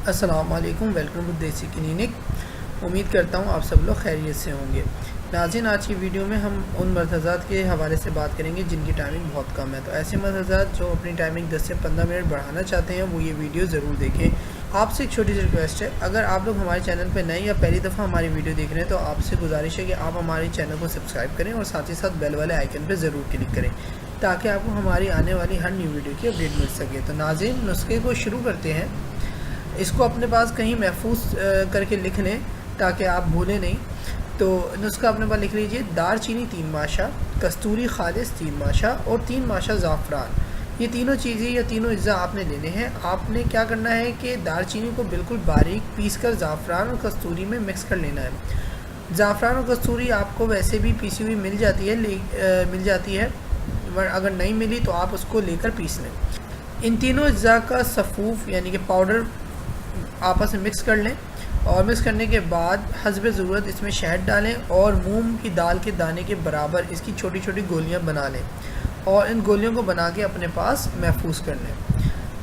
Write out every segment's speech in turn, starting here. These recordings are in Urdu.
السلام علیکم، ویلکم ٹو دیسی کلینک۔ امید کرتا ہوں آپ سب لوگ خیریت سے ہوں گے۔ ناظرین، آج کی ویڈیو میں ہم ان مرتضات کے حوالے سے بات کریں گے جن کی ٹائمنگ بہت کم ہے۔ تو ایسے مرتضات جو اپنی ٹائمنگ 10 سے 15 منٹ بڑھانا چاہتے ہیں وہ یہ ویڈیو ضرور دیکھیں۔ آپ سے ایک چھوٹی سی ریکویسٹ ہے، اگر آپ لوگ ہمارے چینل پہ نئے یا پہلی دفعہ ہماری ویڈیو دیکھ رہے ہیں تو آپ سے گزارش ہے کہ آپ ہمارے چینل کو سبسکرائب کریں اور ساتھ ہی ساتھ بیل والے آئیکن پہ ضرور کلک کریں تاکہ آپ کو ہماری آنے والی ہر نیو ویڈیو کی اپڈیٹ مل سکے۔ تو ناظرین، نسخے کو شروع کرتے ہیں۔ اس کو اپنے پاس کہیں محفوظ کر کے لکھ لیں تاکہ آپ بھولیں نہیں۔ تو نسخہ اپنے پاس لکھ لیجئے: دار چینی 3 ماشا، کستوری خالص 3 ماشا اور 3 ماشا زعفران۔ یہ تینوں چیزیں یا تینوں اجزاء آپ نے لینے ہیں۔ آپ نے کیا کرنا ہے کہ دار چینی کو بالکل باریک پیس کر زعفران اور کستوری میں مکس کر لینا ہے۔ زعفران اور کستوری آپ کو ویسے بھی پیسی ہوئی مل جاتی ہے، اگر نہیں ملی تو آپ اس کو لے کر پیس لیں۔ ان تینوں اجزاء کا صفوف یعنی کہ پاؤڈر آپس میں مکس کر لیں، اور مکس کرنے کے بعد حسب ضرورت اس میں شہد ڈالیں اور مونگ کی دال کے دانے کے برابر اس کی چھوٹی چھوٹی گولیاں بنا لیں اور ان گولیوں کو بنا کے اپنے پاس محفوظ کر لیں۔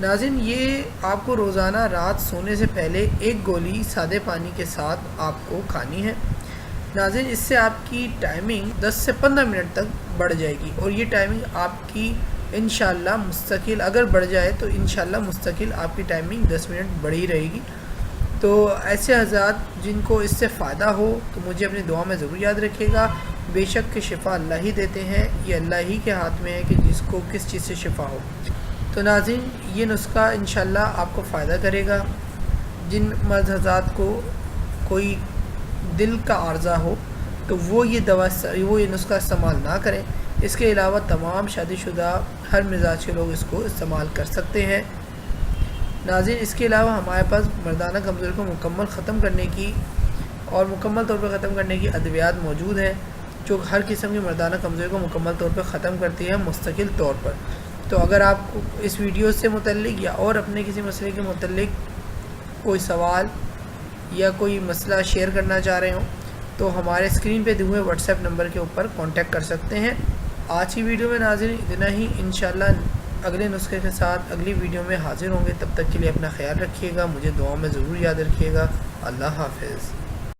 ناظرین، یہ آپ کو روزانہ رات سونے سے پہلے ایک گولی سادے پانی کے ساتھ آپ کو کھانی ہے۔ ناظرین، اس سے آپ کی ٹائمنگ 10 سے 15 منٹ تک بڑھ جائے گی، اور یہ ٹائمنگ آپ کی انشاءاللہ مستقل اگر بڑھ جائے تو انشاءاللہ مستقل آپ کی ٹائمنگ 10 منٹ بڑھی رہے گی۔ تو ایسے حضرات جن کو اس سے فائدہ ہو تو مجھے اپنی دعا میں ضرور یاد رکھیے گا۔ بے شک کہ شفا اللہ ہی دیتے ہیں، یہ اللہ ہی کے ہاتھ میں ہے کہ جس کو کس چیز سے شفا ہو۔ تو ناظرین، یہ نسخہ انشاءاللہ آپ کو فائدہ کرے گا۔ جن مرد حضرات کو کوئی دل کا عارضہ ہو تو وہ یہ نسخہ استعمال نہ کریں۔ اس کے علاوہ تمام شادی شدہ ہر مزاج کے لوگ اس کو استعمال کر سکتے ہیں۔ ناظرین، اس کے علاوہ ہمارے پاس مردانہ کمزوری کو مکمل طور پر ختم کرنے کی ادویات موجود ہیں جو ہر قسم کی مردانہ کمزوری کو مکمل طور پر ختم کرتی ہیں مستقل طور پر۔ تو اگر آپ کو اس ویڈیو سے متعلق یا اور اپنے کسی مسئلے کے متعلق کوئی سوال یا کوئی مسئلہ شیئر کرنا چاہ رہے ہوں تو ہمارے اسکرین پہ دیے ہوئے واٹس ایپ نمبر کے اوپر کانٹیکٹ کر سکتے ہیں۔ آج کی ویڈیو میں ناظرین اتنا ہی۔ انشاءاللہ اگلے نسخے کے ساتھ اگلی ویڈیو میں حاضر ہوں گے۔ تب تک کے لیے اپنا خیال رکھیے گا، مجھے دعاؤں میں ضرور یاد رکھیے گا۔ اللہ حافظ۔